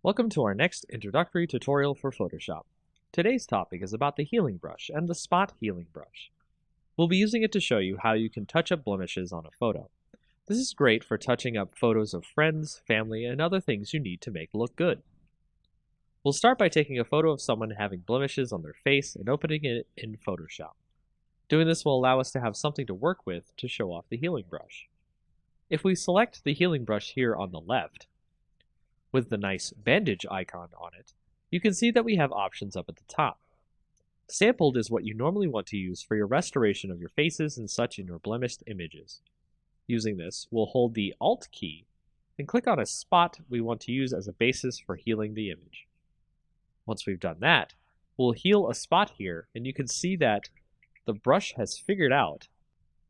Welcome to our next introductory tutorial for Photoshop. Today's topic is about the healing brush and the spot healing brush. We'll be using it to show you how you can touch up blemishes on a photo. This is great for touching up photos of friends, family, and other things you need to make look good. We'll start by taking a photo of someone having blemishes on their face and opening it in Photoshop. Doing this will allow us to have something to work with to show off the healing brush. If we select the healing brush here on the left, with the nice bandage icon on it, you can see that we have options up at the top. Sampled is what you normally want to use for your restoration of your faces and such in your blemished images. Using this, we'll hold the Alt key and click on a spot we want to use as a basis for healing the image. Once we've done that, we'll heal a spot here, and you can see that the brush has figured out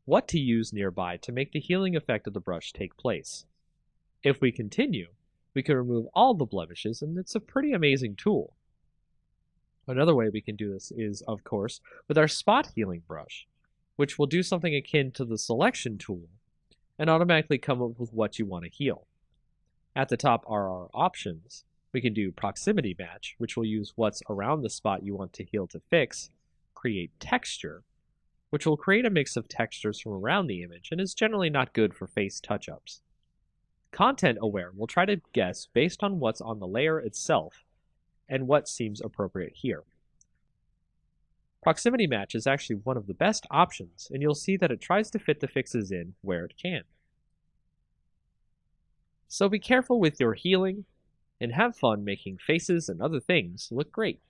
what to use nearby to make the healing effect of the brush take place. If we continue, we can remove all the blemishes, and it's a pretty amazing tool. Another way we can do this is, of course, with our spot healing brush, which will do something akin to the selection tool and automatically come up with what you want to heal. At the top are our options. We can do proximity match, which will use what's around the spot you want to heal to fix, create texture, which will create a mix of textures from around the image and is generally not good for face touch-ups. Content aware will try to guess based on what's on the layer itself and what seems appropriate here. Proximity match is actually one of the best options, and you'll see that it tries to fit the fixes in where it can. So be careful with your healing and have fun making faces and other things look great.